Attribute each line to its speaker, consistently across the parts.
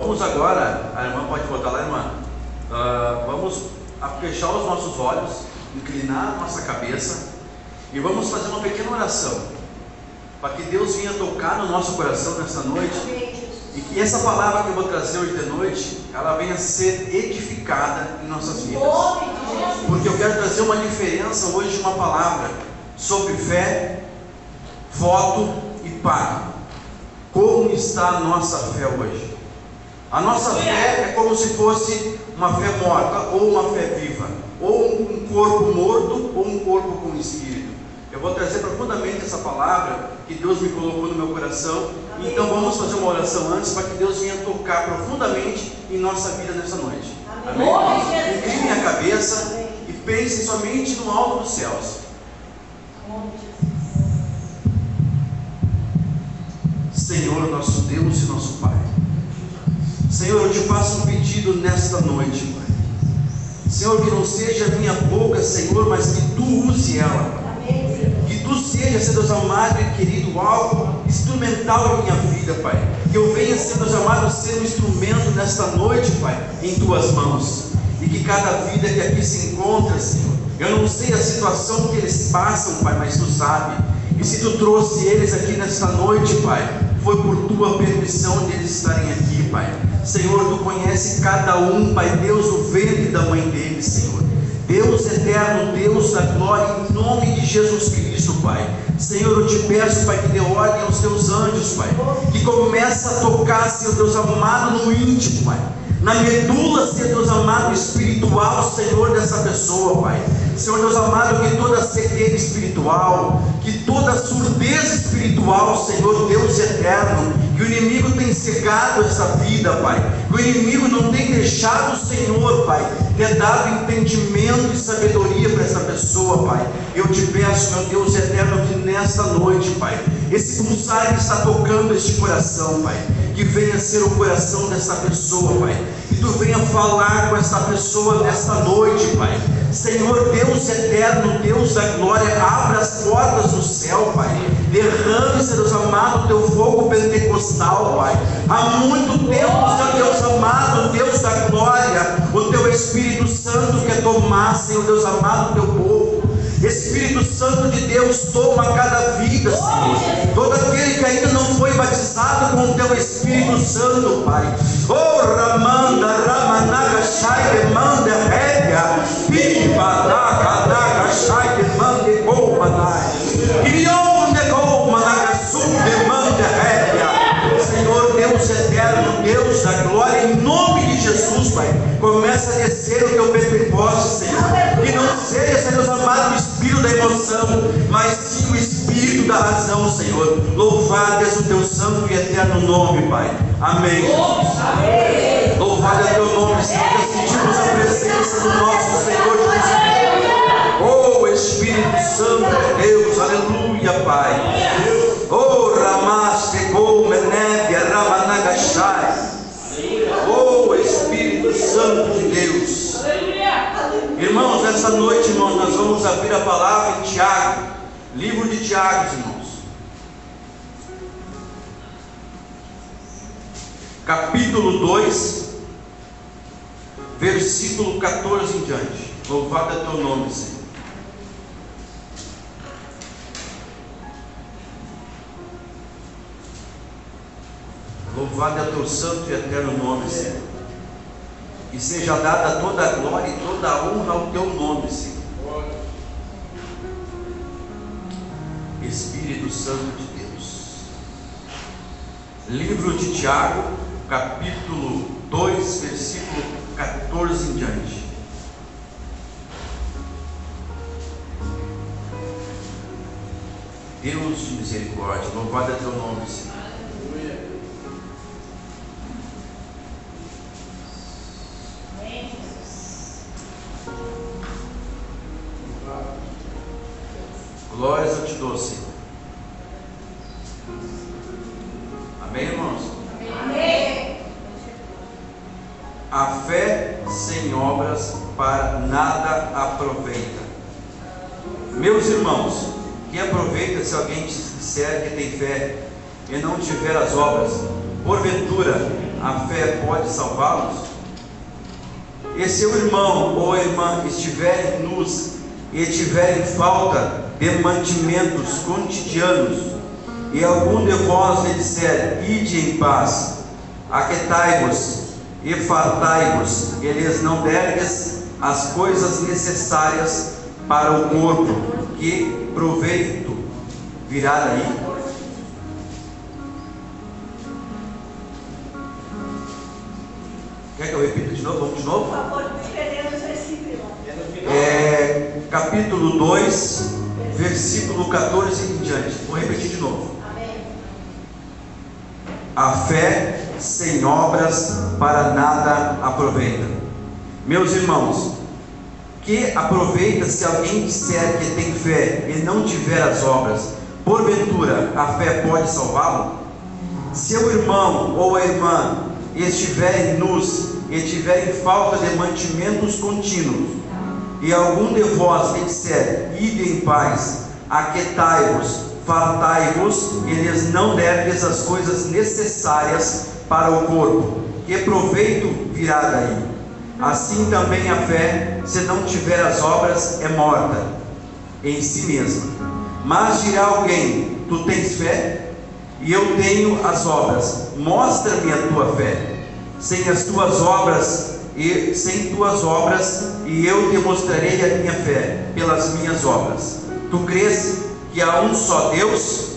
Speaker 1: vamos agora, a irmã pode botar lá, irmã, vamos fechar os nossos olhos, inclinar a nossa cabeça e vamos fazer uma pequena oração, para que Deus venha tocar no nosso coração nessa noite, e que essa palavra que eu vou trazer hoje de noite, ela venha ser edificada em nossas vidas, porque eu quero trazer uma diferença hoje de uma palavra sobre fé, voto e pacto. Como está a nossa fé hoje? A nossa fé é como se fosse uma fé morta ou uma fé viva, ou um corpo morto ou um corpo com espírito. Eu vou trazer profundamente essa palavra que Deus me colocou no meu coração. Amém. Então vamos fazer uma oração antes, para que Deus venha tocar profundamente em nossa vida nessa noite. Amém? Amém? Incline a cabeça. Amém. E pense somente no alto dos céus. Senhor, nosso Deus e nosso Pai, Senhor, eu te faço um pedido nesta noite, Pai. Senhor, que não seja a minha boca, Senhor, mas que Tu use ela, Pai. Que Tu seja, Senhor Deus amado e querido, algo instrumental em minha vida, Pai. Que eu venha, Senhor Deus amado, ser um instrumento nesta noite, Pai, em Tuas mãos. E que cada vida que aqui se encontra, Senhor, eu não sei a situação que eles passam, Pai, mas Tu sabe. E se Tu trouxe eles aqui nesta noite, Pai, foi por Tua permissão de eles estarem aqui, Pai. Senhor, Tu conhece cada um, Pai Deus, o ventre da mãe deles, Senhor. Deus eterno, Deus da glória, em nome de Jesus Cristo, Pai. Senhor, eu te peço, Pai, que dê ordem aos Teus anjos, Pai, que começa a tocar, Senhor Deus amado, no íntimo, Pai, na medula, Senhor Deus amado, espiritual, Senhor, dessa pessoa, Pai. Senhor Deus amado, que toda cegueira espiritual, que toda surdez espiritual, Senhor Deus eterno, que o inimigo tem cegado essa vida, Pai, que o inimigo não tem deixado o Senhor, Pai, ter dado entendimento e sabedoria para essa pessoa, Pai. Eu te peço, meu Deus eterno, que nesta noite, Pai, esse pulsar que está tocando este coração, Pai, que venha ser o coração dessa pessoa, Pai, que Tu venha falar com essa pessoa nesta noite, Pai. Senhor Deus eterno, Deus da glória, abra as portas do céu, Pai. Derrame, Senhor Deus amado, o Teu fogo pentecostal, Pai. Há muito tempo, Senhor Deus amado, Deus da glória, o Teu Espírito Santo quer tomar, Senhor Deus amado, o Teu povo. Espírito Santo de Deus, toma cada vida, Senhor. Todo aquele que ainda não foi batizado com o Teu Espírito Santo, Pai. Oh, Ramanda, Ramanaga, Shai, Demanda, Rédia, Pibadaga, Daga, Shai, Demanda, Gomanai, Irionde, Gomanaga, Sub, Demanda, Rédia. Senhor Deus eterno, Deus da glória, em nome de Jesus, Pai, começa a descer o Teu Pentecoste, Senhor. Que não seja, Senhor Deus amado, o espírito da emoção, mas sim o espírito da razão, Senhor. Louvado és o Teu santo e eterno nome, Pai. Amém. Amém. Louvado é o Teu nome, Senhor. Que sentimos a presença do nosso Senhor Jesus. Oh, Espírito Santo de Deus, aleluia, Pai. Oh, Ramaste, Gomenébia, Ramanagashai. Oh, Espírito Santo de Deus. Irmãos, nessa noite, irmãos, nós vamos abrir a palavra em Tiago, livro de Tiago, irmãos, capítulo 2, versículo 14 em diante. Louvado é Teu nome, Senhor. Louvado é Teu santo e eterno nome, Senhor. E seja dada toda a glória e toda a honra ao Teu nome, Senhor. Espírito Santo de Deus. Livro de Tiago, capítulo 2, versículo 14 em diante. Deus de misericórdia, louvado é Teu nome, Senhor. Glórias eu te dou, Senhor. Amém, irmãos? Amém. A fé sem obras para nada aproveita. Meus irmãos, que aproveita se alguém te disser que tem fé e não tiver as obras? Porventura, a fé pode salvá-los? E se o irmão ou a irmã estiverem nus e tiverem falta de mantimentos cotidianos, e algum de vós lhe disser: ide em paz, aquietai-vos e fartai-vos, e lhes não derdes as coisas necessárias para o corpo, que proveito virá daí? Quer que eu repita de novo? Vamos de novo?
Speaker 2: Por favor, perdemos o versículo.
Speaker 1: Capítulo 2, versículo 14 em diante. Vou repetir de novo.
Speaker 2: Amém.
Speaker 1: A fé sem obras para nada aproveita. Meus irmãos, que aproveita se alguém disser que tem fé e não tiver as obras? Porventura a fé pode salvá-lo? Se o irmão ou a irmã estiverem nus e tiverem falta de mantimentos contínuos, e algum de vós lhe disser: ide em paz, aquietai-vos, fartai-vos, e lhes não derdes as coisas necessárias para o corpo, que proveito virá daí? Assim também a fé, se não tiver as obras, é morta em si mesma. Mas dirá alguém: tu tens fé? E eu tenho as obras. Mostra-me a tua fé sem as tuas obras, e sem tuas obras, e eu te mostrarei a minha fé pelas minhas obras. Tu crês que há um só Deus?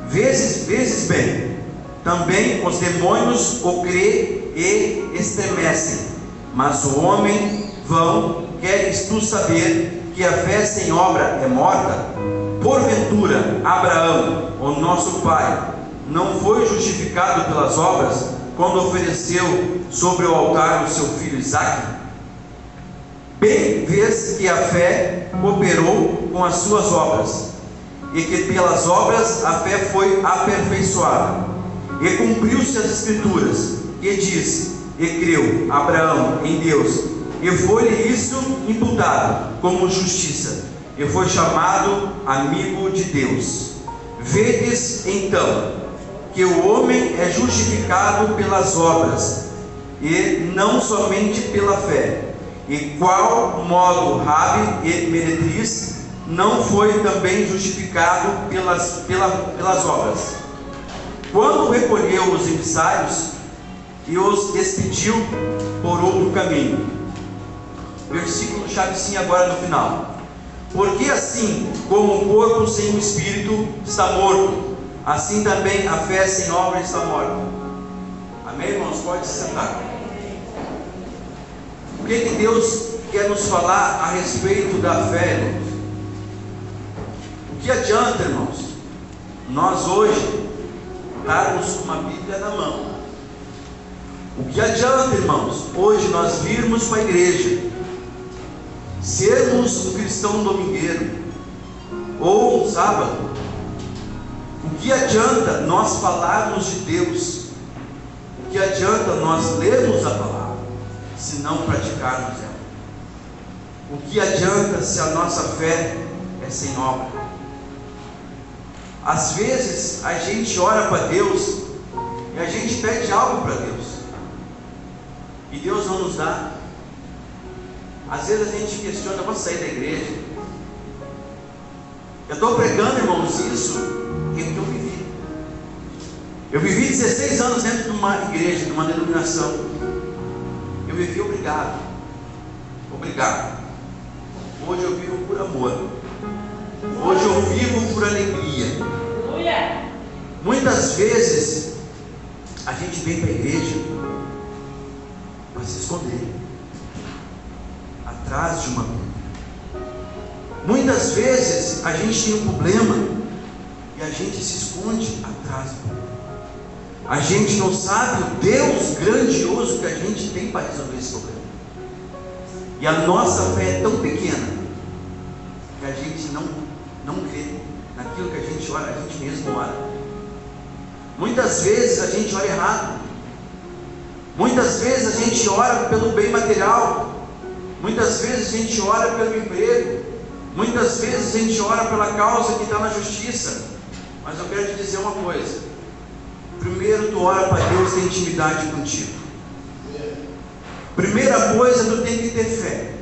Speaker 1: Vezes bem, também os demônios o crêem e estremecem. Mas o homem vão, queres tu saber que a fé sem obra é morta? Porventura Abraão, o nosso pai, não foi justificado pelas obras quando ofereceu sobre o altar o seu filho Isaque? Bem vês que a fé cooperou com as suas obras, e que pelas obras a fé foi aperfeiçoada. E cumpriu-se as Escrituras, que diz: e creu Abraão em Deus, e foi-lhe isso imputado como justiça, e foi chamado amigo de Deus. Vedes então que o homem é justificado pelas obras, e não somente pela fé. E qual modo Rabi e meretriz não foi também justificado pelas obras, quando recolheu os emissários e os despediu por outro caminho? Versículo chave sim agora no final. Porque assim como o corpo sem o espírito está morto, assim também a fé sem obra está morta. Amém, irmãos? Pode se sentar. O que Deus quer nos falar a respeito da fé, irmãos? O que adianta, irmãos, nós hoje estarmos com uma Bíblia na mão? O que adianta, irmãos, hoje nós virmos para a igreja, sermos um cristão domingueiro ou um sábado? O que adianta nós falarmos de Deus? O que adianta nós lermos a palavra se não praticarmos ela? O que adianta se a nossa fé é sem obra? Às vezes a gente ora para Deus e a gente pede algo para Deus e Deus não nos dá. Às vezes a gente questiona: vou sair da igreja. Eu estou pregando, irmãos, isso que eu vivi. Eu vivi 16 anos dentro de uma igreja, de uma denominação. Eu vivi obrigado. Hoje eu vivo por amor. Hoje eu vivo por alegria. Muitas vezes a gente vem para a igreja para se esconder atrás de uma Bíblia. Muitas vezes a gente tem um problema e a gente se esconde atrás da Bíblia. A gente não sabe o Deus grandioso que a gente tem para resolver esse problema. E a nossa fé é tão pequena que a gente não crê naquilo que a gente ora, a gente mesmo ora. Muitas vezes a gente ora errado. Muitas vezes a gente ora pelo bem material. Muitas vezes a gente ora pelo emprego. Muitas vezes a gente ora pela causa que está na justiça. Mas eu quero te dizer uma coisa: Primeiro tu ora para Deus ter intimidade contigo. Primeira coisa, tu tem que ter fé.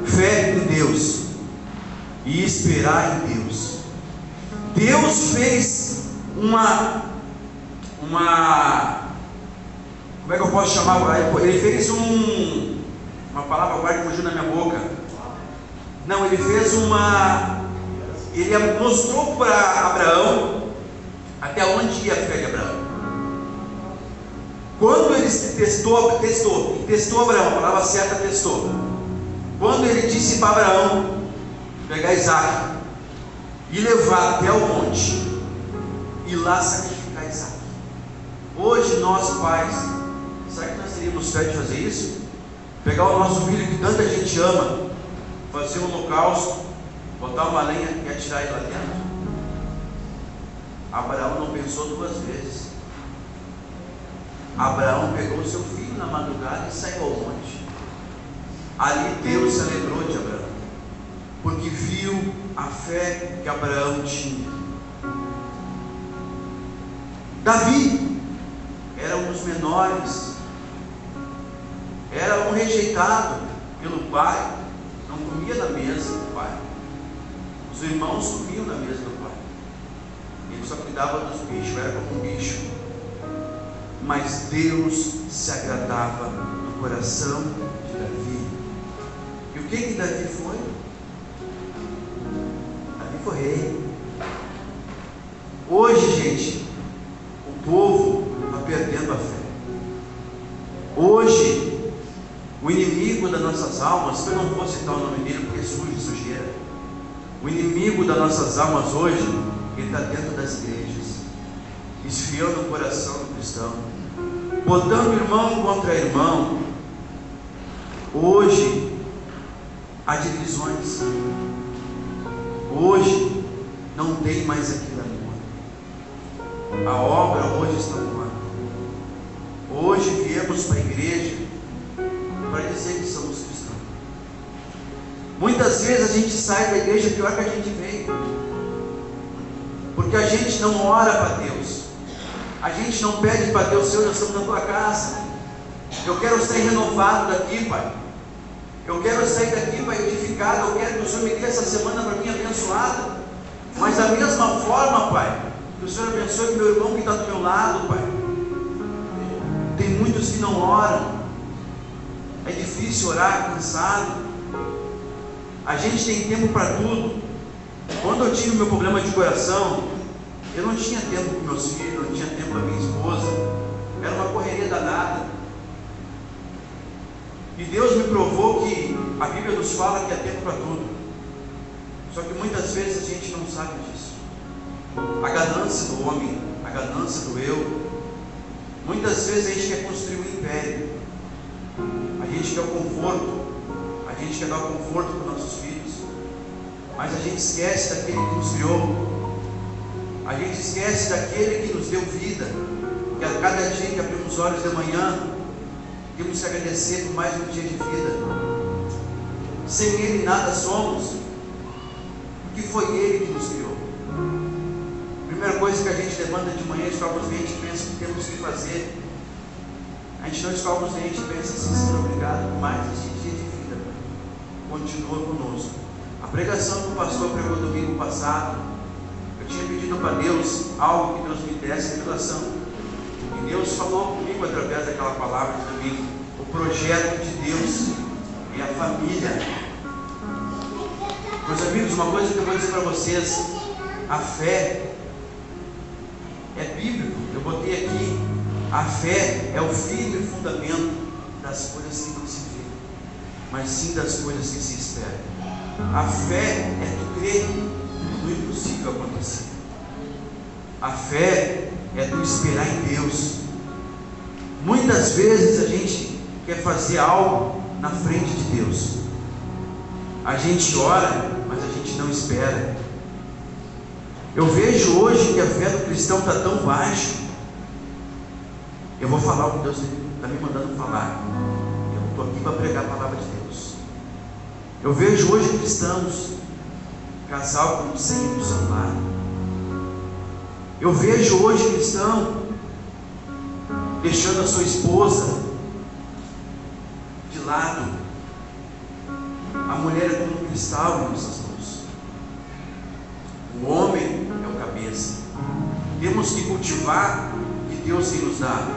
Speaker 1: Fé em Deus e esperar em Deus. Deus fez uma como é que eu posso chamar? Ele fez uma palavra agora que fugiu na minha boca. Não, ele fez ele mostrou para Abraão até onde ia a fé de Abraão. Quando ele testou Abraão, a palavra certa, testou. Quando ele disse para Abraão pegar Isaac e levar até o monte e lá sacrificar Isaac. Hoje nós pais, será que nós teríamos fé de fazer isso? Pegar o nosso filho que tanta gente ama, fazer um holocausto, botar uma lenha e atirar ele lá dentro? Abraão não pensou duas vezes. Abraão pegou o seu filho na madrugada e saiu ao monte. Ali Deus se alegrou de Abraão, porque viu a fé que Abraão tinha. Davi era um dos menores, era um rejeitado pelo pai, não comia na mesa do pai. Os irmãos comiam na mesa do pai, ele só cuidava dos bichos, era como um bicho. Mas Deus se agradava do coração de Davi. E o que Davi foi? Davi foi rei. Hoje, gente, o povo está perdendo a fé. Hoje, o inimigo das nossas almas, se eu não vou citar o nome dele porque é sujeira, o inimigo das nossas almas hoje, ele está dentro das igrejas, esfriando o coração do cristão, botando irmão contra irmão. Hoje há divisões. Hoje não tem mais aquele amor. A obra hoje está morta. Hoje viemos para a igreja para dizer que somos cristãos. Muitas vezes a gente sai da igreja pior que a gente veio, porque a gente não ora para Deus. A gente não pede para Deus: Senhor, nós estamos na tua casa, eu quero sair renovado daqui, Pai. Eu quero sair daqui, Pai, edificado. Eu quero que o Senhor me dê essa semana para mim abençoada. Mas da mesma forma, Pai, que o Senhor abençoe meu irmão que está do meu lado, Pai. Tem muitos que não oram. É difícil orar, cansado. A gente tem tempo para tudo. Quando eu tive o meu problema de coração, eu não tinha tempo para meus filhos, não tinha tempo para minha esposa. Era uma correria danada. E Deus me provou que a Bíblia nos fala que há tempo para tudo. Só que muitas vezes a gente não sabe disso. A ganância do homem, a ganância do eu. Muitas vezes a gente quer construir um império. A gente quer o conforto. A gente quer dar o conforto para os nossos filhos. Mas a gente esquece daquele que nos criou. A gente esquece daquele que nos deu vida, que a cada dia que abrimos os olhos de manhã, temos que agradecer por mais um dia de vida. Sem Ele nada somos, porque foi Ele que nos criou. Primeira coisa que a gente levanta de manhã, escova os dentes e pensa que temos que fazer. A gente não escova os dentes e pensa assim: Senhor, obrigado por mais este dia de vida. Continua conosco. A pregação que o pastor pregou domingo passado, eu tinha pedido para Deus algo que Deus me desse revelação, e Deus falou comigo através daquela palavra de domingo. O projeto de Deus é a família. Meus amigos, uma coisa que eu vou dizer para vocês: a fé é bíblico. Eu botei aqui: a fé é o firme fundamento das coisas que não se vê, mas sim das coisas que se esperam. A fé é tu crer no impossível acontecer. A fé é tu esperar em Deus. Muitas vezes a gente quer fazer algo na frente de Deus. A gente ora, mas a gente não espera. Eu vejo hoje que a fé do cristão está tão baixa. Eu vou falar o que Deus está me mandando falar. Eu estou aqui para pregar a palavra de Deus. Eu vejo hoje cristãos, casal com 100 no celular, Eu vejo hoje cristão deixando a sua esposa de lado. A mulher é como um cristal em nossas mãos. O homem é o cabeça. Temos que cultivar o que Deus tem nos dado.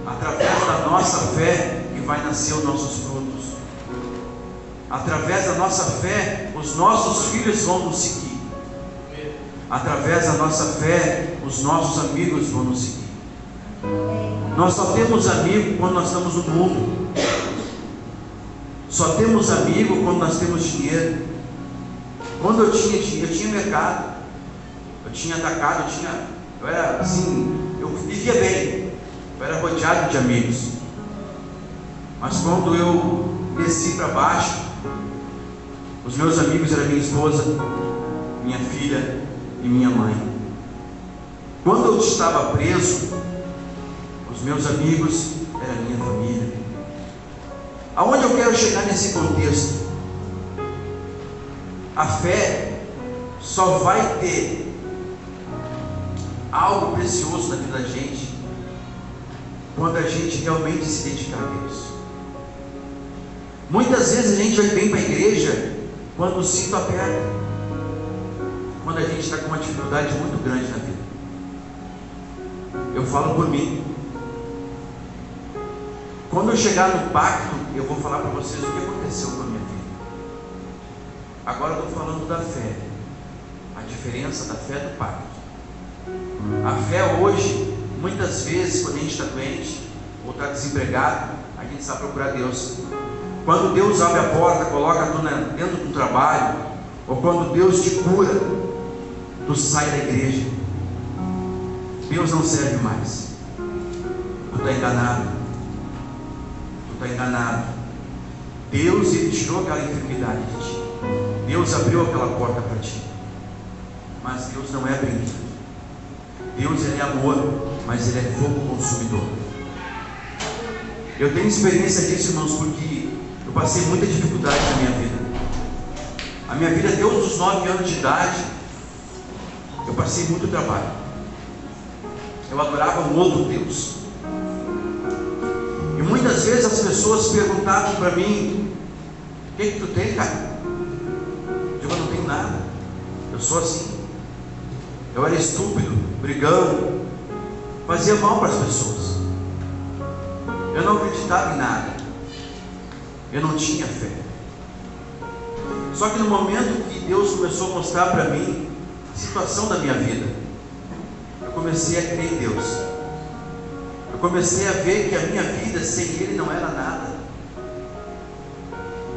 Speaker 1: Através da nossa fé que vai nascer os nossos frutos. Através da nossa fé, os nossos filhos vão nos seguir. Através da nossa fé, os nossos amigos vão nos seguir. Nós só temos amigo quando nós estamos no mundo. Só temos amigo quando nós temos dinheiro. Quando eu tinha dinheiro, eu tinha mercado, eu tinha atacado, eu era assim, eu vivia bem, eu era rodeado de amigos. Mas quando eu desci para baixo, os meus amigos eram minha esposa, minha filha e minha mãe. Quando eu estava preso, os meus amigos eram minha família. Aonde eu quero chegar nesse contexto? A fé só vai ter algo precioso na vida da gente quando a gente realmente se dedicar a Deus. Muitas vezes a gente vem para a igreja quando o cinto aperta, quando a gente está com uma dificuldade muito grande na vida. Eu falo por mim. Quando eu chegar no pacto, eu vou falar para vocês o que aconteceu com a minha vida. Agora eu estou falando da fé, a diferença da fé do pacto. A fé hoje, muitas vezes, quando a gente está doente ou está desempregado, a gente sabe procurar Deus. Quando Deus abre a porta, coloca tu dentro de um trabalho, ou quando Deus te cura, tu sai da igreja. Deus não serve mais. Tu está enganado. Tu está enganado. Deus, Ele tirou aquela enfermidade de ti. Deus abriu aquela porta para ti. Mas Deus não é brinquedo. Deus, Ele é amor, mas Ele é fogo consumidor. Eu tenho experiência disso, irmãos, porque eu passei muita dificuldade na minha vida. A minha vida, desde os 9 anos de idade, eu passei muito trabalho. Eu adorava um outro Deus. E muitas vezes as pessoas perguntavam para mim: o que tu tem, cara? Eu digo: eu não tenho nada. Eu sou assim. Eu era estúpido, brigão, fazia mal para as pessoas. Eu não acreditava em nada. Eu não tinha fé. Só que no momento que Deus começou a mostrar para mim a situação da minha vida, eu comecei a crer em Deus. Eu comecei a ver que a minha vida sem Ele não era nada.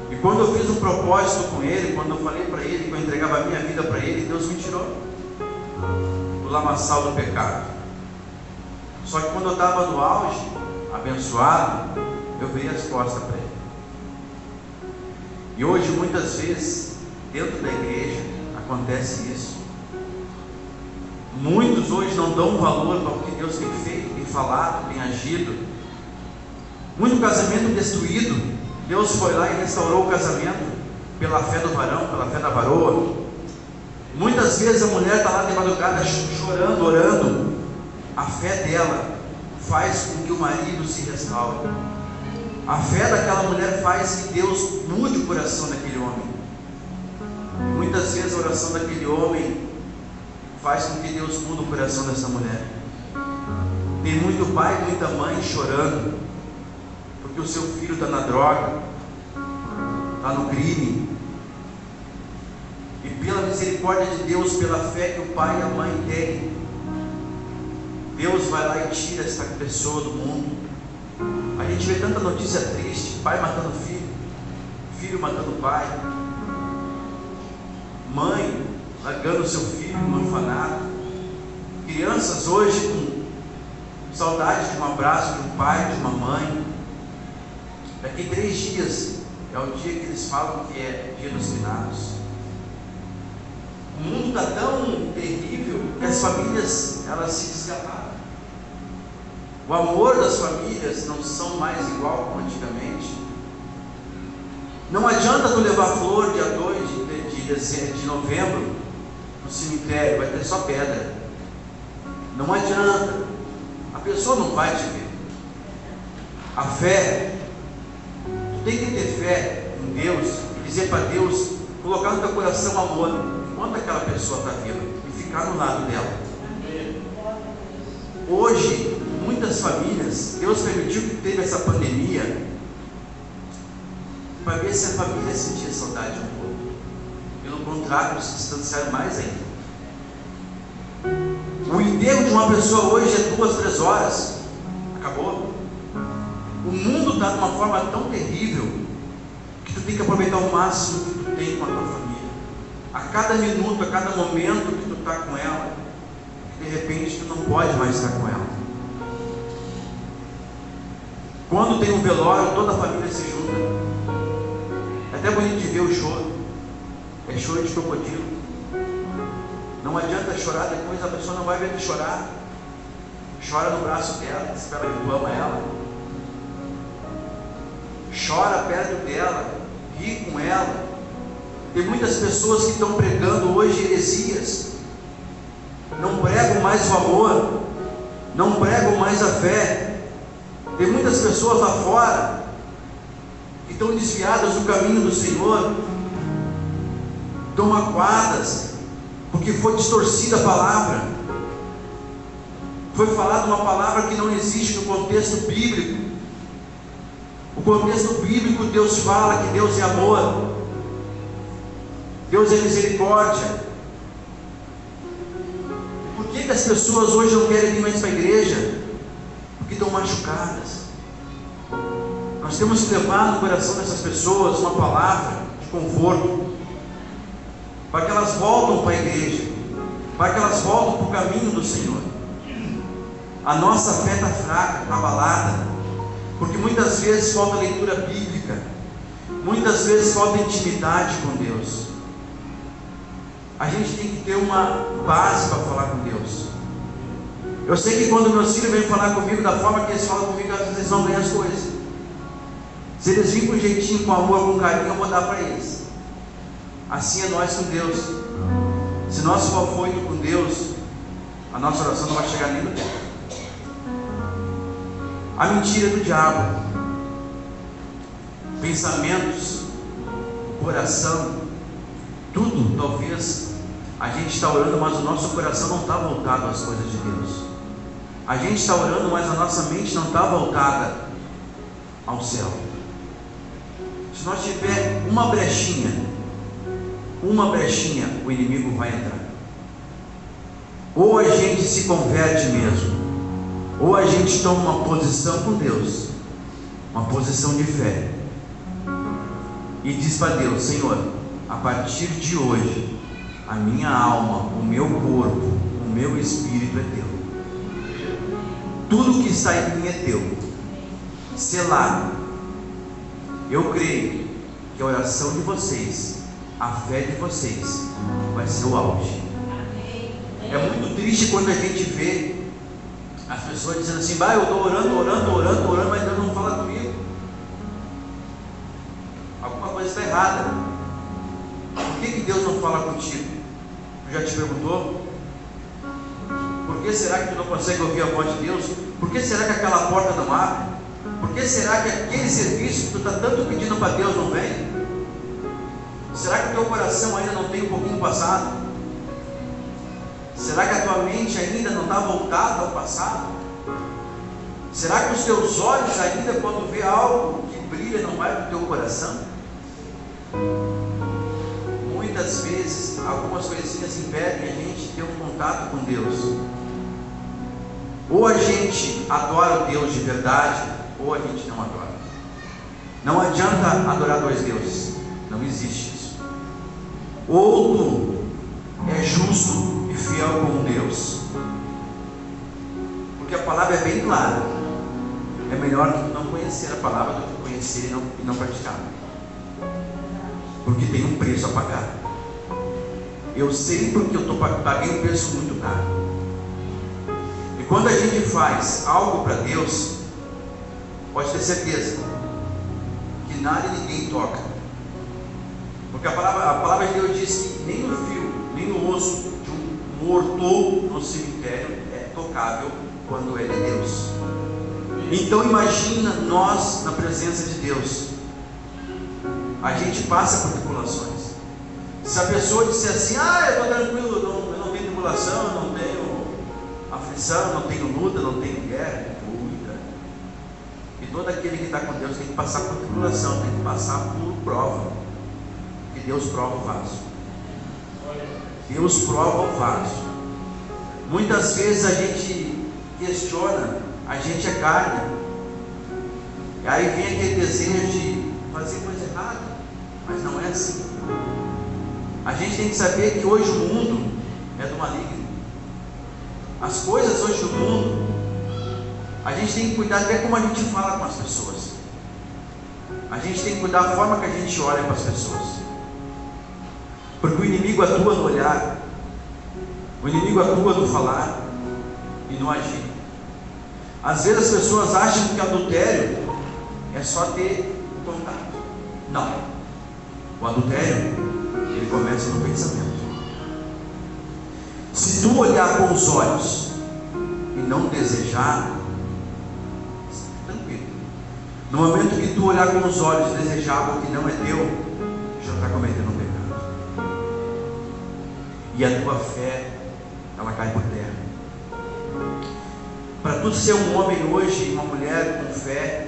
Speaker 1: E quando eu fiz um propósito com Ele, quando eu falei para Ele que eu entregava a minha vida para Ele, Deus me tirou do lamaçal do pecado. Só que quando eu estava no auge, abençoado, eu virei as costas para Ele. E hoje, muitas vezes, dentro da igreja, acontece isso. Muitos hoje não dão valor para o que Deus tem feito, tem falado, tem agido. Muito casamento destruído. Deus foi lá e restaurou o casamento pela fé do varão, pela fé da varoa. Muitas vezes a mulher está lá de madrugada chorando, orando. A fé dela faz com que o marido se restaure. A fé daquela mulher faz que Deus mude o coração daquele homem. Muitas vezes a oração daquele homem faz com que Deus mude o coração dessa mulher. Tem muito pai e muita mãe chorando porque o seu filho está na droga, está no crime. E pela misericórdia de Deus, pela fé que o pai e a mãe têm, Deus vai lá e tira essa pessoa do mundo. A gente vê tanta notícia triste: pai matando filho, filho matando pai, mãe largando seu filho no orfanato, crianças hoje com saudade de um abraço de um pai, de uma mãe. Daqui 3 dias é o dia que eles falam que é dia dos finados. O mundo está tão terrível que as famílias, elas se desgastaram. O amor das famílias não são mais igual como antigamente. Não adianta tu levar flor dia 2 de novembro no cemitério, vai ter só pedra. Não adianta, a pessoa não vai te ver. A fé, tu tem que ter fé em Deus e dizer para Deus, colocar no teu coração amor enquanto aquela pessoa está viva e ficar no lado dela. Hoje, muitas famílias, Deus permitiu que teve essa pandemia para ver se a família sentia saudade um pouco. Pelo contrário, se distanciar mais ainda. O enterro de uma pessoa hoje é 2, 3 horas. Acabou. O mundo está de uma forma tão terrível que tu tem que aproveitar o máximo que tu tem com a tua família. A cada minuto, a cada momento que tu está com ela, de repente tu não pode mais estar com ela. Quando tem um velório, toda a família se junta. É até bonito de ver o choro. É choro de crocodilo. Não adianta chorar depois, a pessoa não vai ver tu chorar. Chora no braço dela, espera que tu ama ela. Chora perto dela, ri com ela. Tem muitas pessoas que estão pregando hoje heresias. Não pregam mais o amor, não pregam mais a fé. Tem muitas pessoas lá fora que estão desviadas do caminho do Senhor, estão magoadas, porque foi distorcida a palavra, foi falada uma palavra que não existe no contexto bíblico. O contexto bíblico, Deus fala que Deus é amor, Deus é misericórdia. Por que as pessoas hoje não querem vir mais para a igreja? Porque estão machucadas. Nós temos que levar no coração dessas pessoas uma palavra de conforto, para que elas voltem para a igreja, para que elas voltem para o caminho do Senhor. A nossa fé está fraca, está abalada, porque muitas vezes falta leitura bíblica, muitas vezes falta intimidade com Deus. A gente tem que ter uma base para falar com Deus. Eu sei que quando meus filhos vêm falar comigo da forma que eles falam comigo, às vezes eles não ganham as coisas. Se eles virem com jeitinho, com amor, com carinho, eu vou dar para eles. Assim é nós com Deus. Se nós for afoito com Deus, a nossa oração não vai chegar nem no teto. A mentira do diabo, pensamentos, o coração, tudo, talvez a gente está orando, mas o nosso coração não está voltado às coisas de Deus. A gente está orando, mas a nossa mente não está voltada ao céu. Se nós tiver uma brechinha, o inimigo vai entrar. Ou a gente se converte mesmo, ou a gente toma uma posição com Deus, uma posição de fé, e diz para Deus: Senhor, a partir de hoje, a minha alma, o meu corpo, o meu espírito é teu. Tudo que está em mim é teu. Selado. Eu creio que a oração de vocês, a fé de vocês, vai ser o auge. É muito triste quando a gente vê as pessoas dizendo assim: eu estou orando, mas Deus não fala comigo. Alguma coisa está errada. Por que Deus não fala contigo? Tu já te perguntou? Por que será que tu não consegue ouvir a voz de Deus? Por que será que aquela porta não abre? Por que será que aquele serviço que tu está tanto pedindo para Deus não vem? Será que o teu coração ainda não tem um pouquinho passado? Será que a tua mente ainda não está voltada ao passado? Será que os teus olhos ainda, quando vê algo que brilha, não vai para o teu coração? Muitas vezes, algumas coisinhas impedem a gente ter um contato com Deus. Ou a gente adora o Deus de verdade, ou a gente não adora. Não adianta adorar dois deuses, não existe isso. Ou tu é justo e fiel com Deus, porque a palavra é bem clara. É melhor tu não conhecer a palavra do que conhecer e não praticar, porque tem um preço a pagar. Eu sei porque eu paguei um preço muito caro. E quando a gente faz algo para Deus, pode ter certeza que nada e ninguém toca, porque a palavra de Deus diz que nem o fio, nem o osso de um morto no cemitério é tocado. intocável quando é de Deus. Então imagina nós na presença de Deus. A gente passa por tribulações. Se a pessoa disser assim: eu estou tranquilo, eu não tenho tribulação, eu não tenho aflição, não tenho luta, não tenho guerra, e todo aquele que está com Deus tem que passar por tribulação, tem que passar por prova, porque Deus prova o vaso. Deus prova o vaso. Muitas vezes a gente questiona, a gente é carne, e aí vem aquele desejo de fazer coisa errada, mas não é assim. A gente tem que saber que hoje o mundo é do maligno. As coisas hoje do mundo, a gente tem que cuidar até como a gente fala com as pessoas. A gente tem que cuidar da forma que a gente olha para as pessoas, porque o inimigo atua no olhar, o inimigo atua no falar e no agir. Às vezes as pessoas acham que adultério é só ter contato. Não, o adultério, ele começa no pensamento. Se tu olhar com os olhos e não desejar, tranquilo. No momento que tu olhar com os olhos e desejar algo que não é teu, já está cometendo um pecado. E a tua fé, ela cai por terra. Para tu ser um homem hoje, uma mulher com fé,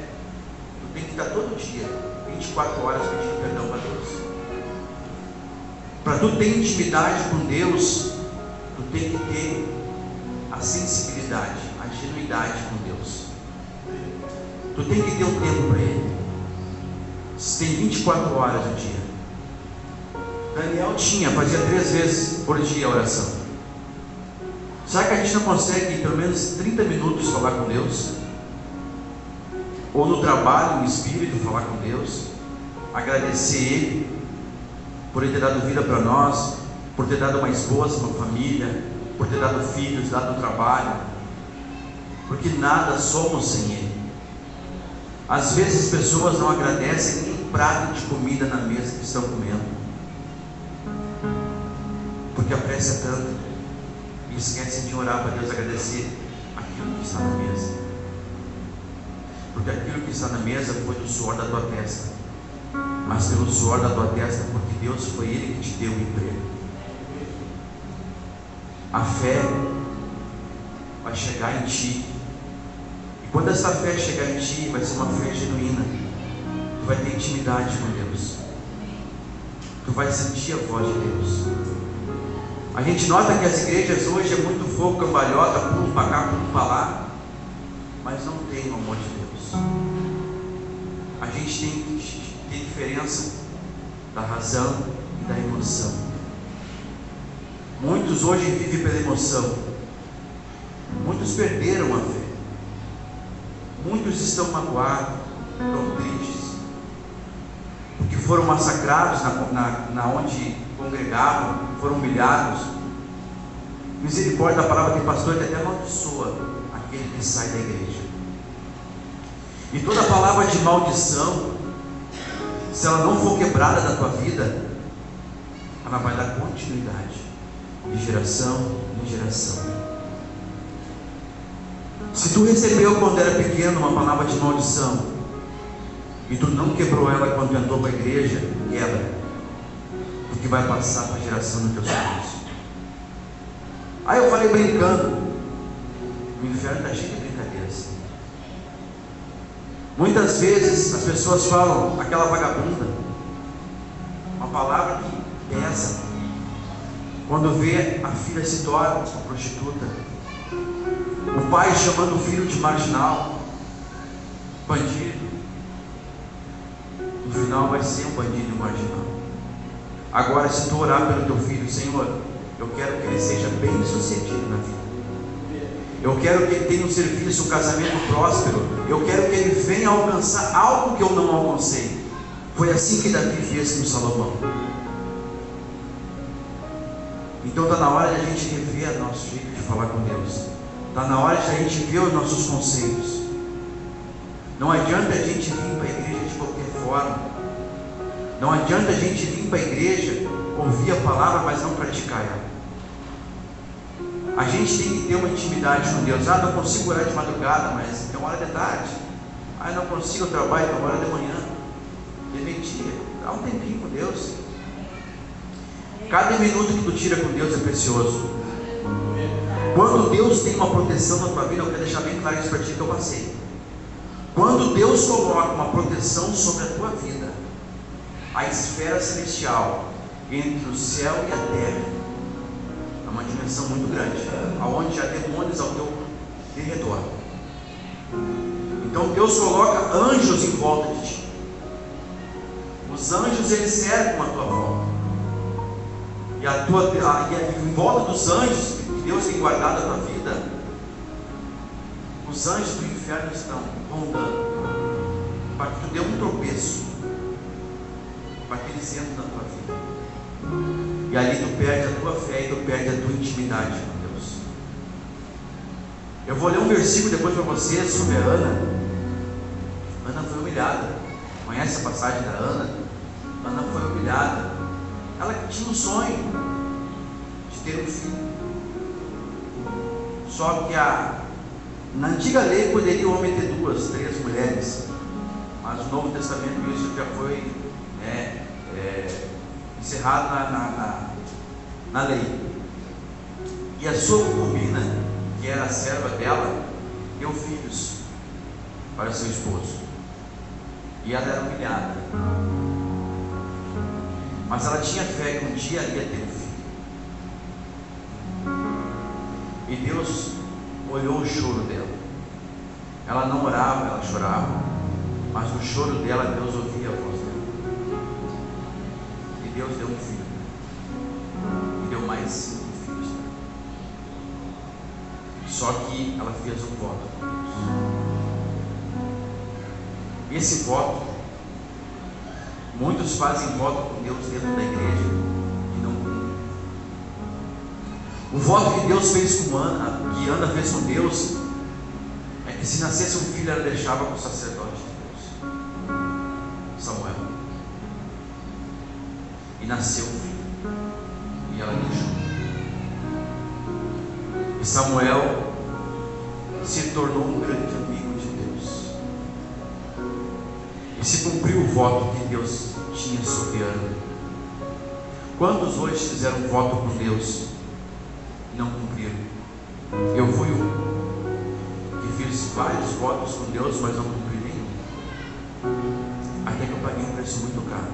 Speaker 1: tu tem que estar todo dia, 24 horas, pedindo perdão para Deus. Para tu ter intimidade com Deus, tu tem que ter a sensibilidade, a genuidade com Deus. Tu tem que ter um tempo para Ele. Você tem 24 horas no dia. Daniel fazia 3 vezes por dia a oração. Será que a gente não consegue pelo menos 30 minutos falar com Deus? Ou no trabalho, no espírito, falar com Deus, agradecer Ele por Ele ter dado vida para nós, por ter dado uma esposa, uma família, por ter dado filhos, dado trabalho, porque nada somos sem Ele. Às vezes as pessoas não agradecem nem um prato de comida na mesa que estão comendo, porque a pressa é tanta, e esquecem de orar para Deus, agradecer aquilo que está na mesa, porque aquilo que está na mesa foi do suor da tua testa, mas pelo suor da tua testa, porque Deus foi Ele que te deu o emprego. A fé vai chegar em ti, e quando essa fé chegar em ti, vai ser uma fé genuína. Tu vai ter intimidade com Deus, tu vai sentir a voz de Deus. A gente nota que as igrejas hoje é muito fogo, cambalhota, pum para cá, pum para lá, mas não tem o amor de Deus. A gente tem que ter diferença da razão e da emoção. Muitos hoje vivem pela emoção, muitos perderam a fé, muitos estão magoados, estão tristes, porque foram massacrados na onde congregavam, foram humilhados. Misericórdia da palavra de pastor que até amaldiçoa aquele que sai da igreja. E toda palavra de maldição, se ela não for quebrada da tua vida, ela vai dar continuidade de geração em geração. Se tu recebeu quando era pequeno uma palavra de maldição e tu não quebrou ela quando entrou para a igreja, quebra, porque vai passar para a geração dos teus filhos. Aí eu falei brincando, o inferno está cheio de brincadeiras. Muitas vezes as pessoas falam aquela vagabunda, uma palavra que pesa. Quando vê, a filha se torna uma prostituta, o pai chamando o filho de marginal, bandido. No final vai ser um bandido e um marginal. Agora, se tu orar pelo teu filho, Senhor, eu quero que ele seja bem sucedido na vida, eu quero que ele tenha um serviço, um casamento próspero, eu quero que ele venha alcançar algo que eu não alcancei. Foi assim que Davi fez com Salomão. Então está na hora de a gente rever nosso jeito de falar com Deus, está na hora de a gente ver os nossos conceitos. Não adianta a gente vir para a igreja de qualquer forma, não adianta a gente vir para a igreja, ouvir a palavra, mas não praticar ela. A gente tem que ter uma intimidade com Deus. Ah, não consigo orar de madrugada, mas é uma hora de tarde. Ah, não consigo trabalhar, é uma hora de manhã, de meio-dia. Dá um tempinho com Deus. Cada minuto que tu tira com Deus é precioso. Quando Deus tem uma proteção na tua vida, eu quero deixar bem claro isso para ti que eu passei. Quando Deus coloca uma proteção sobre a tua vida, a esfera celestial entre o céu e a terra é uma dimensão muito grande, aonde há demônios ao teu redor. Então Deus coloca anjos em volta de ti. Os anjos, eles cercam a tua volta. E em volta dos anjos que Deus tem guardado a tua vida, os anjos do inferno estão rondando para que tu dê um tropeço, para que eles entrem na tua vida. E ali tu perde a tua fé e tu perde a tua intimidade com Deus. Eu vou ler um versículo depois para vocês sobre a Ana. Ana foi humilhada. Conhece a passagem da Ana? Ana foi humilhada. Ela tinha um sonho de ter um filho. Só que na antiga lei poderia o homem ter 2, 3 mulheres. Mas no Novo Testamento isso já foi encerrado na lei. E a sua concubina, que era a serva dela, deu filhos para seu esposo. E ela era humilhada. Mas ela tinha fé que um dia ela ia ter um filho. E Deus olhou o choro dela. Ela não orava, ela chorava. Mas no choro dela, Deus ouvia a voz dela. E Deus deu um filho. E deu mais 5 filhos. Só que ela fez um voto com Deus. E esse voto, muitos fazem voto com Deus dentro da igreja e não cumprem. O voto que Deus fez com Ana, que Ana fez com Deus, é que se nascesse um filho, ela deixava com o sacerdote de Deus, Samuel. E nasceu um filho, e ela deixou. E Samuel se tornou um grande amigo de Deus. E se cumpriu o voto que Deus tinha sobre Ana. Quantos hoje fizeram um voto com Deus e não cumpriram? Eu fui um que fiz vários votos com Deus, mas não cumpri nenhum. Até que eu paguei um preço muito caro.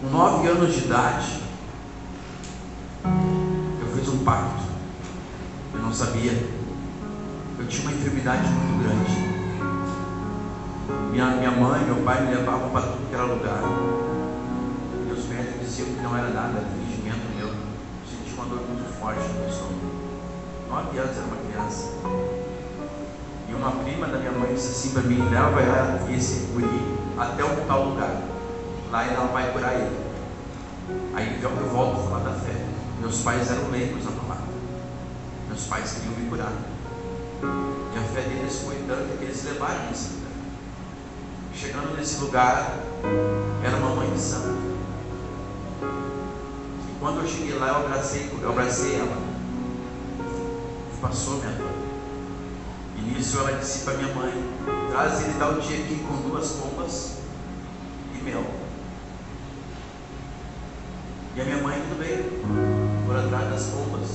Speaker 1: Com 9 anos de idade, eu fiz um pacto. Eu não sabia. Eu tinha uma enfermidade muito grande. Minha mãe e meu pai me levavam para tudo que era lugar. Meus médicos diziam que não era nada, era fingimento meu. Eu senti uma dor muito forte no meu estômago. 9 anos, era uma criança. E uma prima da minha mãe disse assim para mim: leva esse guri até um tal lugar. Lá ela vai curar ele. Aí eu volto a falar da fé. Meus pais eram leigos na palavra. Meus pais queriam me curar. E a fé deles foi tanta que eles levaram nesse lugar. Chegando nesse lugar, era uma mãe de santo. E quando eu cheguei lá, eu abracei ela. Passou minha dor. E nisso ela disse para minha mãe: traz ele tal dia aqui com 2 pombas e mel. E a minha mãe, tudo bem, por atrás das pombas.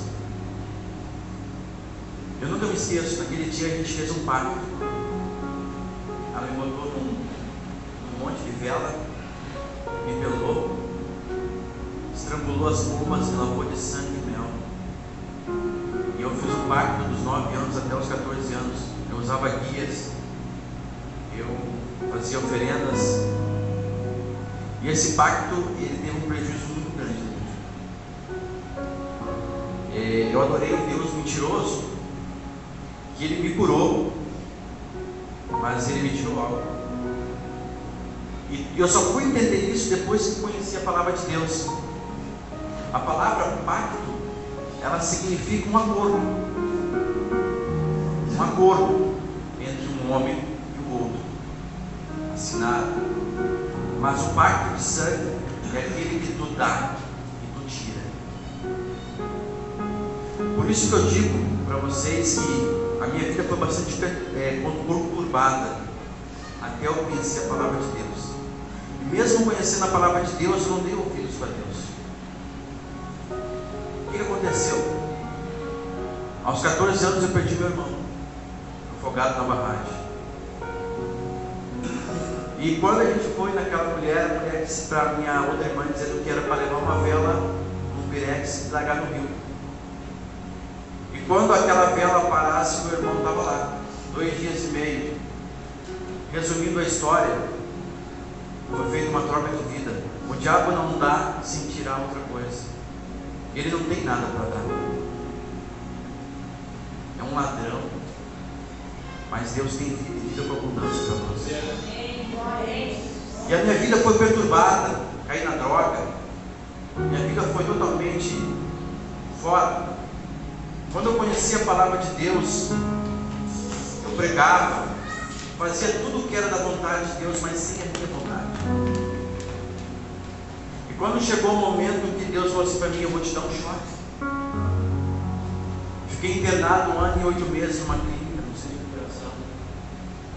Speaker 1: Eu nunca me esqueço, naquele dia a gente fez um pacto. Ela me botou num monte de vela, me pelou, estrangulou as pombas, me lavou de sangue e mel. E eu fiz um pacto dos 9 anos até os 14 anos. Eu usava guias, eu fazia oferendas. E esse pacto, ele teve um prejuízo muito grande. Eu adorei um Deus mentiroso, que ele me curou, mas ele me tirou algo. E eu só fui entender isso depois que conheci a palavra de Deus. A palavra pacto, ela significa um acordo. Um acordo entre um homem e o outro, assinado. Mas o pacto de sangue é aquele que tu dá e tu tira. por isso que eu digo para vocês que a minha vida foi bastante conturbada até eu conhecer a palavra de Deus. E mesmo conhecendo a palavra de Deus, eu não dei ouvidos para Deus. O que aconteceu? Aos 14 anos eu perdi meu irmão, afogado na barragem. E quando a gente foi naquela mulher, a mulher disse para minha outra irmã, dizendo que era para levar uma vela num pirex e largar no rio. E quando aquela vela parasse, meu irmão estava lá, 2 dias e meio. Resumindo a história, foi feita uma troca de vida. O diabo não dá sem tirar outra coisa. Ele não tem nada para dar. É um ladrão. Mas Deus tem vida com abundância para você. E a minha vida foi perturbada, caí na droga. Minha vida foi totalmente fora. Quando eu conheci a palavra de Deus, eu pregava, fazia tudo o que era da vontade de Deus, mas sem a minha vontade. E quando chegou o momento que Deus falou assim para mim: eu vou te dar um choque. Fiquei internado 1 ano e 8 meses numa clínica no centro de recuperação,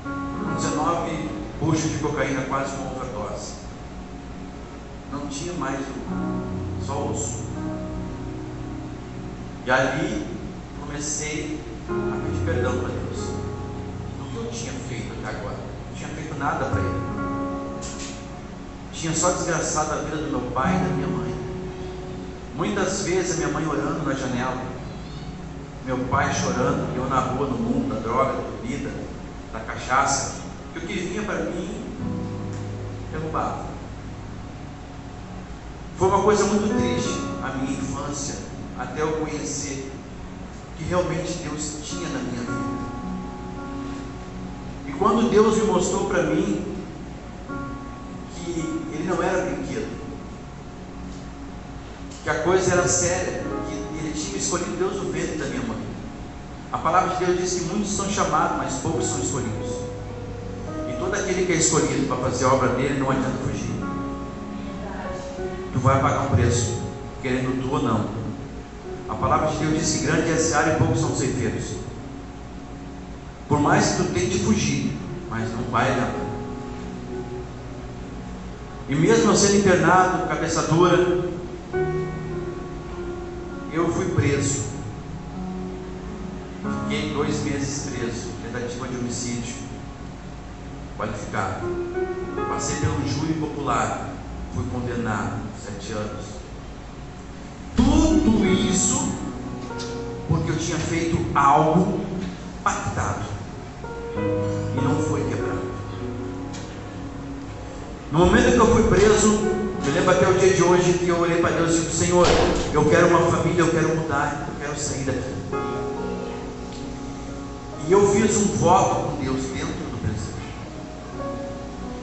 Speaker 1: com 19 buchas de cocaína, quase uma overdose. Não tinha mais só osso. E ali comecei a pedir perdão para Deus do que eu tinha feito até agora. Não tinha feito nada para Ele. Tinha só desgraçado a vida do meu pai e da minha mãe. Muitas vezes a minha mãe orando na janela, meu pai chorando, e eu na rua, no mundo da droga, da bebida, da cachaça, que o que vinha para mim derrubava. Foi uma coisa muito triste a minha infância, até eu conhecer que realmente Deus tinha na minha vida. E quando Deus me mostrou para mim que Ele não era brinquedo, que a coisa era séria, que Ele tinha escolhido Deus no ventre da minha mãe. A palavra de Deus diz que muitos são chamados, mas poucos são escolhidos. E todo aquele que é escolhido para fazer a obra dele, não adianta fugir. Tu vai pagar um preço, querendo tu ou não. A palavra de Deus diz que grande é a seara e poucos são ceifeiros. Por mais que tu tente fugir, mas não vai adiantar. E mesmo eu sendo internado, cabeça dura, eu fui preso. Fiquei 2 meses preso, tentativa de homicídio qualificado. Passei pelo júri popular, fui condenado 7 anos. Tudo isso porque eu tinha feito algo pactado e não foi quebrado. No momento que eu fui preso, eu lembro até o dia de hoje que eu orei para Deus e disse: Senhor, eu quero uma família, eu quero mudar, eu quero sair daqui. E eu fiz um voto com Deus dentro do presídio.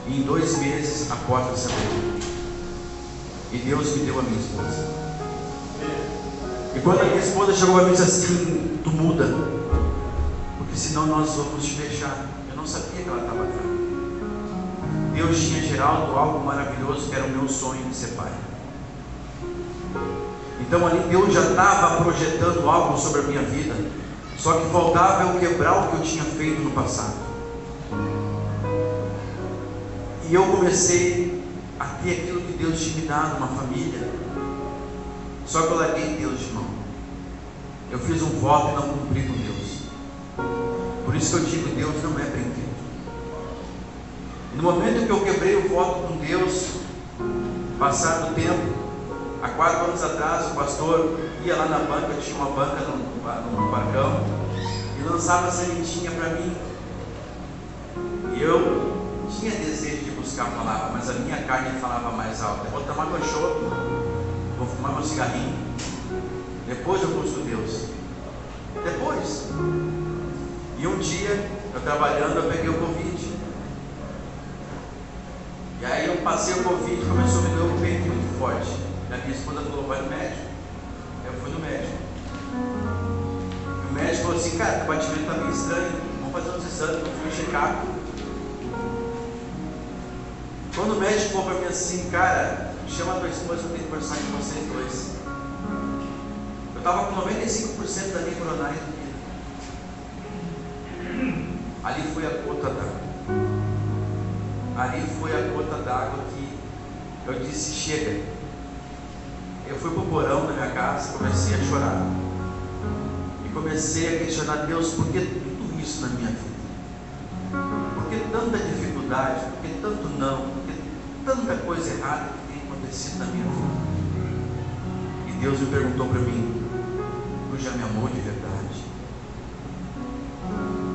Speaker 1: E em 2 meses a porta se abriu. E Deus me deu a minha esposa. E quando a minha esposa chegou para mim e disse assim: tu muda, porque senão nós vamos te deixar. Eu não sabia que ela estava grávida. Deus tinha gerado algo maravilhoso, que era o meu sonho de ser pai. Então ali Deus já estava projetando algo sobre a minha vida. Só que faltava eu quebrar o que eu tinha feito no passado. E eu comecei a ter aquilo que Deus tinha me dado, uma família. Só que eu larguei Deus de mão. Eu fiz um voto e não cumpri com Deus. Por isso que eu digo: Deus não é brinquedo. E no momento que eu quebrei o voto com Deus, passado o tempo, há 4 anos atrás, o pastor ia lá na banca, tinha uma banca no barcão, e lançava sementinha para mim. E eu tinha desejo de buscar a palavra, mas a minha carne falava mais alto: eu vou tomar meu chope, vou fumar meu cigarrinho, depois eu busco Deus. Depois. E um dia, eu trabalhando, eu peguei o Covid. E aí eu passei o Covid, começou a me doer o peito muito forte. E a minha esposa falou: vai no médico. Eu fui no médico. E o médico falou assim: cara, teu batimento está meio estranho, vamos fazer uns exames. Eu fui checar. Quando o médico falou para mim assim: cara, chama a tua esposa, eu tenho que conversar com vocês dois. Eu estava com 95% da minha coronária entupida. Ali foi a gota d'água. Ali foi a gota d'água que eu disse: chega. Eu fui para o porão da minha casa, comecei a chorar. E comecei a questionar: Deus, por que tudo isso na minha vida? Por que tanta dificuldade? Por que tanto não? Por que tanta coisa errada que tem acontecido na minha vida? E Deus me perguntou para mim: tu já me amou de verdade?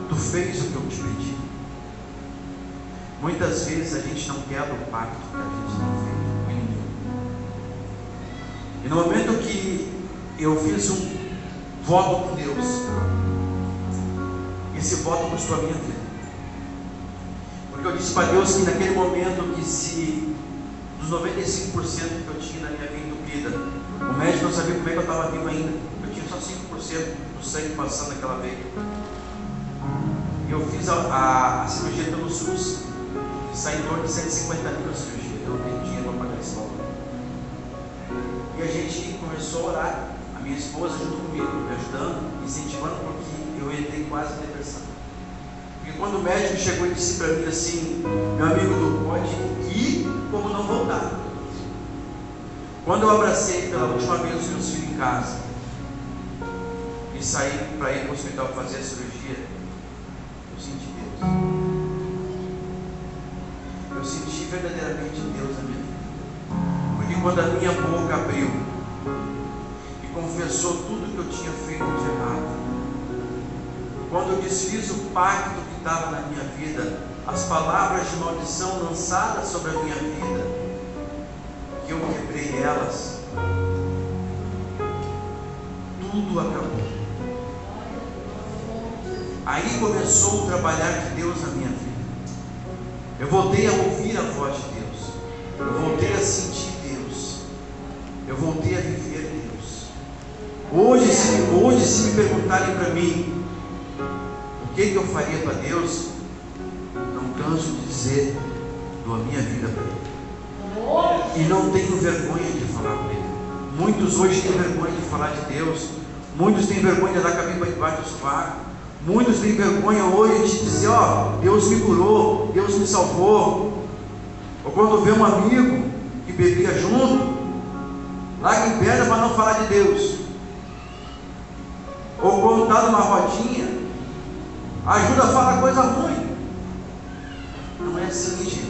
Speaker 1: Tu fez o que eu te pedi? Muitas vezes a gente não quebra o pacto que a gente não fez com ninguém. E no momento que eu fiz um voto com Deus, esse voto custou a minha vida. Porque eu disse para Deus que naquele momento, que se dos 95% que eu tinha na minha vida entupida, o médico não sabia como é que eu estava vivo ainda. Eu tinha só 5% do sangue passando naquela veia. E eu fiz a cirurgia pelo SUS, que sai em torno de 150 mil a cirurgia. Eu não tenho dinheiro para pagar esse valor. E a gente começou a orar, a minha esposa junto comigo, me ajudando, me incentivando, porque eu entrei quase em depressão. Porque quando o médico chegou e disse para mim assim: meu amigo, tu pode ir como não voltar. Quando eu abracei pela última vez os meus filhos em casa e saí para ir para o hospital fazer a cirurgia, eu senti Deus. Eu senti verdadeiramente Deus na minha vida. Porque quando a minha boca abriu e confessou tudo que eu tinha feito de errado, quando eu desfiz o pacto que estava na minha vida, as palavras de maldição lançadas sobre a minha vida, que eu quebrei elas, tudo acabou. Aí começou o trabalhar de Deus na minha vida. Eu voltei a ouvir a voz de Deus. Eu voltei a sentir Deus. Eu voltei a viver Deus. Hoje se me perguntarem para mim o que eu faria para Deus, não canso de dizer: dou a minha vida para Ele. E não tenho vergonha de falar para Ele. Muitos hoje têm vergonha de falar de Deus. Muitos têm vergonha de dar caminho para debaixo do sovaco. Muitos têm vergonha hoje de dizer: ó, Deus me curou, Deus me salvou. Ou quando vê um amigo que bebia junto, larga em pedra para não falar de Deus. Ou quando está numa rodinha, ajuda a falar coisa ruim. Não é assim, gente.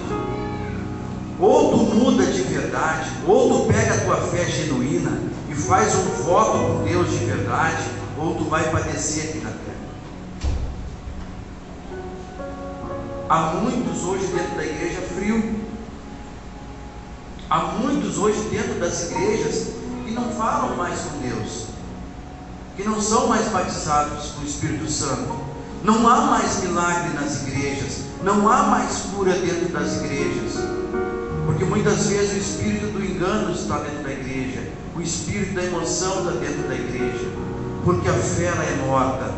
Speaker 1: Ou tu muda de verdade, ou tu pega a tua fé genuína e faz um voto com Deus de verdade, ou tu vai padecer aqui na terra. Há muitos hoje dentro da igreja frio. Há muitos hoje dentro das igrejas que não falam mais com Deus, que não são mais batizados com o Espírito Santo. Não há mais milagre nas igrejas, não há mais cura dentro das igrejas, porque muitas vezes o espírito do engano está dentro da igreja, o espírito da emoção está dentro da igreja, porque a fé ela é morta.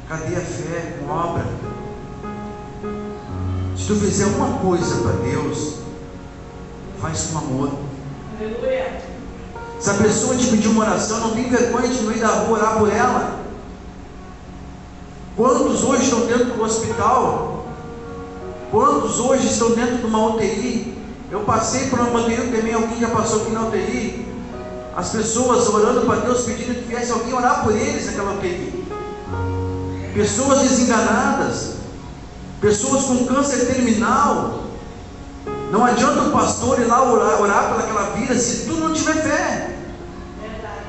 Speaker 1: Cadê a fé com obra? Se tu fizer uma coisa para Deus, faz com amor.
Speaker 2: Aleluia.
Speaker 1: Se a pessoa te pedir uma oração, não tem vergonha de no meio da rua orar por ela. Quantos hoje estão dentro do hospital? Quantos hoje estão dentro de uma UTI? Eu passei por uma UTI, também alguém já passou aqui na UTI. As pessoas orando para Deus, pedindo que viesse alguém orar por eles naquela UTI. Pessoas desenganadas, pessoas com câncer terminal. Não adianta o pastor ir lá orar pelaquela vida se tu não tiver fé.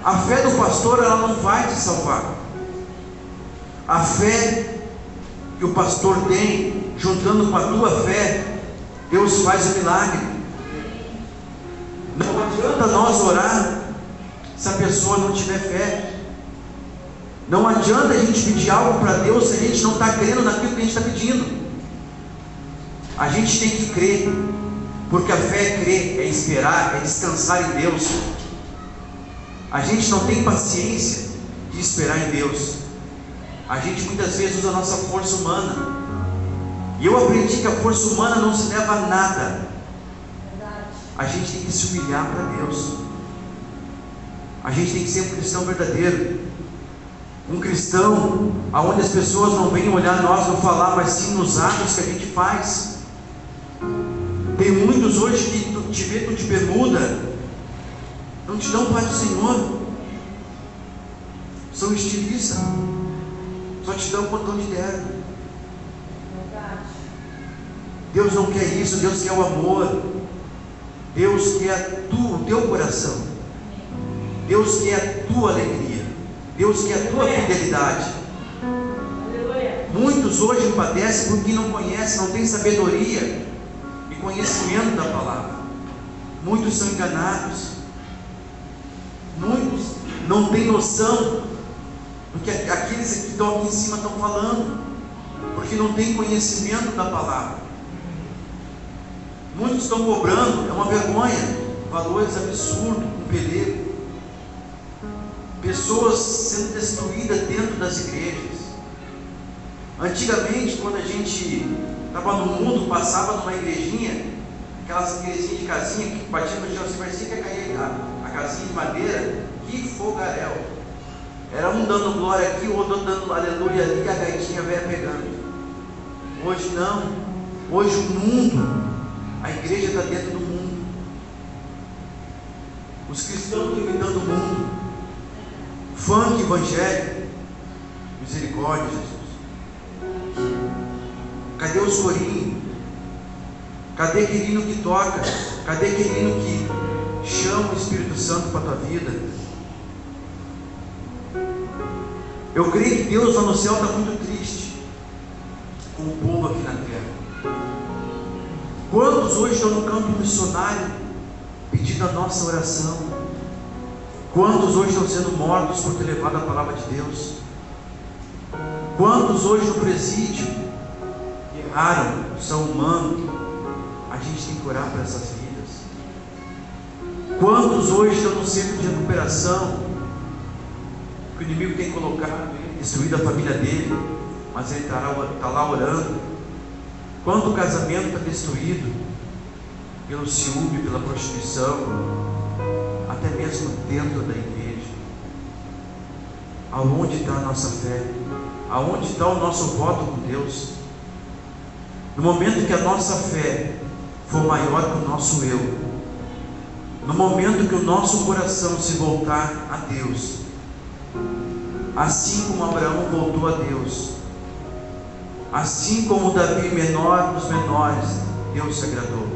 Speaker 1: A fé do pastor ela não vai te salvar. A fé que o pastor tem, juntando com a tua fé, Deus faz o milagre. Não adianta nós orar se a pessoa não tiver fé. Não adianta a gente pedir algo para Deus se a gente não está crendo naquilo que a gente está pedindo. A gente tem que crer, porque a fé é crer, é esperar, é descansar em Deus. A gente não tem paciência de esperar em Deus. A gente muitas vezes usa a nossa força humana. E eu aprendi que a força humana não se leva a nada. A gente tem que se humilhar para Deus. A gente tem que ser um cristão verdadeiro, um cristão onde as pessoas não vêm olhar nós no falar, mas sim nos atos que a gente faz. Tem muitos hoje que tu te vê de bermuda, não te dão paz do Senhor, são estilistas, só te dão quanto te deram. Deus não quer isso, Deus quer o amor, Deus quer o teu coração, Deus quer a tua alegria, Deus quer a tua fidelidade. Muitos hoje padecem porque não conhecem, não têm sabedoria e conhecimento da palavra. Muitos são enganados, muitos não têm noção do que aqueles que estão aqui em cima estão falando, porque não têm conhecimento da palavra. Muitos estão cobrando, é uma vergonha, valores absurdos, um pelego. Pessoas sendo destruídas dentro das igrejas. Antigamente, quando a gente estava no mundo, passava numa igrejinha, aquelas igrejinhas de casinha que batia no chão, assim, parecia que ia cair a casinha de madeira, que fogaréu. Era um dando glória aqui, o outro dando aleluia ali, e a gaitinha velha pegando. Hoje não, hoje o mundo, a igreja está dentro do mundo, os cristãos estão imitando o mundo, funk evangélico, misericórdia, Jesus. Cadê os corinhos? Cadê aquele hino que toca? Cadê aquele hino que chama o Espírito Santo para a tua vida? Eu creio que Deus lá no céu está muito triste com o povo aqui na terra. Quantos hoje estão no campo missionário pedindo a nossa oração? Quantos hoje estão sendo mortos por ter levado a palavra de Deus? Quantos hoje no presídio erraram, são humanos? A gente tem que orar por essas vidas. Quantos hoje estão no centro de recuperação, que o inimigo tem colocado, destruído a família dele, mas ele está lá orando? Quanto casamento está destruído pelo ciúme, pela prostituição, até mesmo dentro da igreja? Aonde está a nossa fé? Aonde está o nosso voto com Deus? No momento que a nossa fé for maior que o nosso eu, no momento que o nosso coração se voltar a Deus, assim como Abraão voltou a Deus, assim como Davi, menor dos menores, Deus se agradou.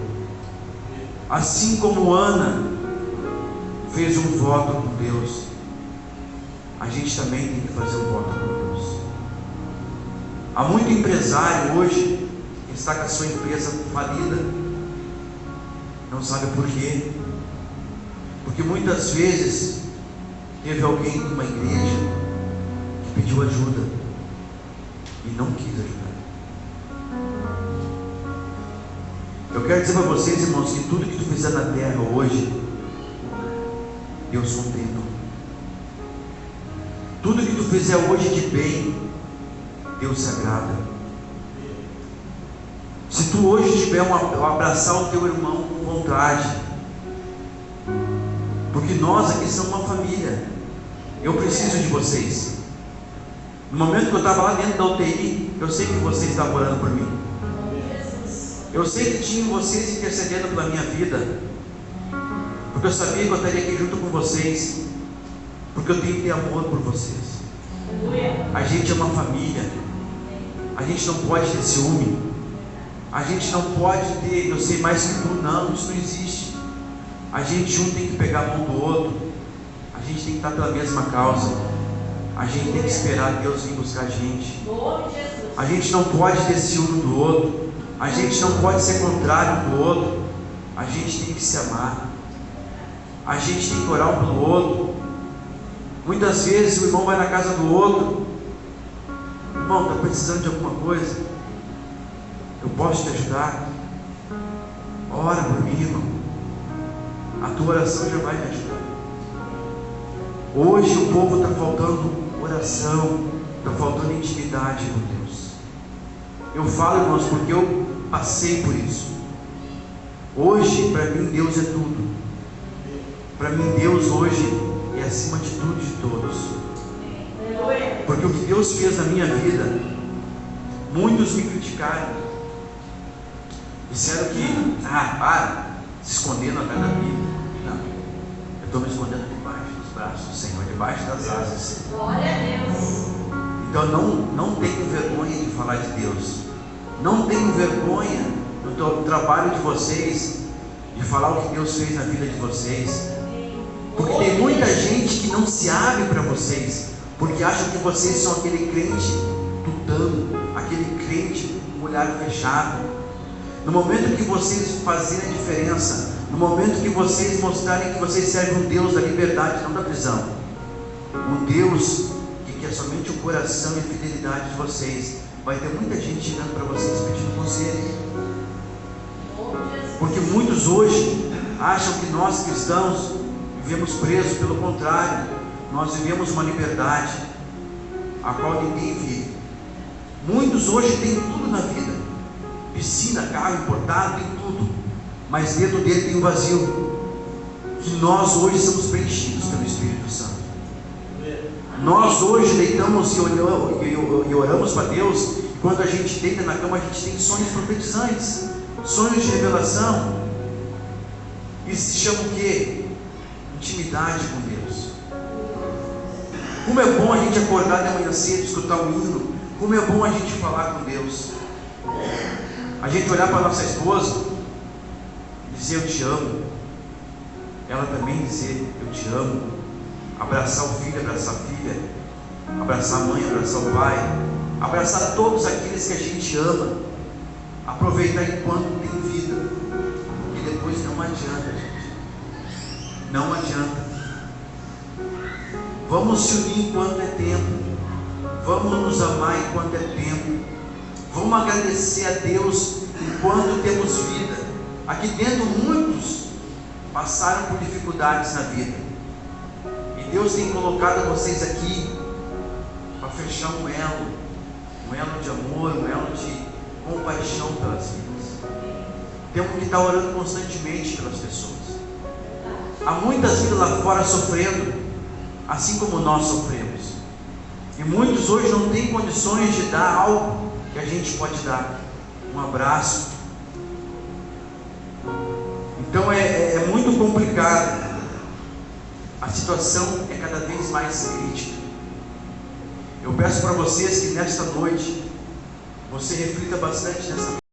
Speaker 1: Assim como Ana fez um voto com Deus, a gente também tem que fazer um voto com Deus. Há muito empresário hoje que está com a sua empresa falida, não sabe por quê. Porque muitas vezes teve alguém numa igreja que pediu ajuda e não quis ajudar. Eu quero dizer para vocês, irmãos, que tudo que tu fizer na terra hoje, Deus contempla. Tudo que tu fizer hoje de bem, Deus se agrada. Se tu hoje tiver um abraçar o teu irmão com vontade, porque nós aqui somos uma família, eu preciso de vocês. No momento que eu estava lá dentro da UTI, eu sei que vocês estavam orando por mim. Eu sei que tinham vocês intercedendo pela minha vida, porque eu sabia que eu estaria aqui junto com vocês, porque eu tenho que ter amor por vocês. A gente é uma família, a gente não pode ter ciúme, a gente não pode ter, eu sei mais que tu, não, isso não existe. A gente um tem que pegar a mão do outro, a gente tem que estar pela mesma causa, a gente tem que esperar Deus vir buscar a gente. A gente não pode ter ciúme do outro, a gente não pode ser contrário do outro, a gente tem que se amar, a gente tem que orar um pelo outro. Muitas vezes o irmão vai na casa do outro: irmão, está precisando de alguma coisa? Eu posso te ajudar? Ora por mim, irmão. A tua oração já vai me ajudar. Hoje o povo está faltando oração, está faltando intimidade com Deus. Eu falo, irmãos, porque eu passei por isso. Hoje, para mim, Deus é tudo. Para mim, Deus hoje é acima de tudo e de todos. Porque o que Deus fez na minha vida, muitos me criticaram, disseram que, para, se escondendo atrás da Bíblia. Não, eu estou me escondendo debaixo dos braços do Senhor, debaixo das asas.
Speaker 2: Glória a Deus.
Speaker 1: Então não tenho vergonha de falar de Deus, não tenho vergonha no trabalho de vocês, de falar o que Deus fez na vida de vocês, porque tem muita gente que não se abre para vocês, porque acha que vocês são aquele crente tutano, aquele crente com olhar fechado. No momento que vocês fazerem a diferença, no momento que vocês mostrarem que vocês servem um Deus da liberdade, não da prisão, um Deus que quer somente o coração e a fidelidade de vocês, vai ter muita gente chegando para vocês pedindo conselho. Porque muitos hoje acham que nós cristãos vivemos presos. Pelo contrário, nós vivemos uma liberdade a qual ninguém vive. Muitos hoje têm tudo na vida, piscina, carro importado, tem tudo, mas dentro dele tem um vazio, que nós hoje somos preenchidos pelo Espírito Santo. Nós hoje deitamos e oramos para Deus, e quando a gente deita na cama, a gente tem sonhos profetizantes, sonhos de revelação. Isso se chama o quê? Intimidade com Deus. Como é bom a gente acordar de manhã cedo, escutar um hino. Como é bom a gente falar com Deus. A gente olhar para a nossa esposa e dizer eu te amo, ela também dizer eu te amo, abraçar o filho, abraçar a filha, abraçar a mãe, abraçar o pai, abraçar todos aqueles que a gente ama, aproveitar enquanto tem vida, e depois não adianta, gente, não adianta. Vamos se unir enquanto é tempo, vamos nos amar enquanto é tempo, vamos agradecer a Deus enquanto temos vida. Aqui dentro muitos passaram por dificuldades na vida, e Deus tem colocado vocês aqui para fechar um elo de amor, um elo de compaixão pelas vidas. Temos que estar orando constantemente pelas pessoas. Há muitas vidas lá fora sofrendo, assim como nós sofremos, e muitos hoje não têm condições de dar algo que a gente pode dar, um abraço. Então é muito complicado, a situação é cada vez mais crítica. Eu peço para vocês que nesta noite você reflita bastante nessa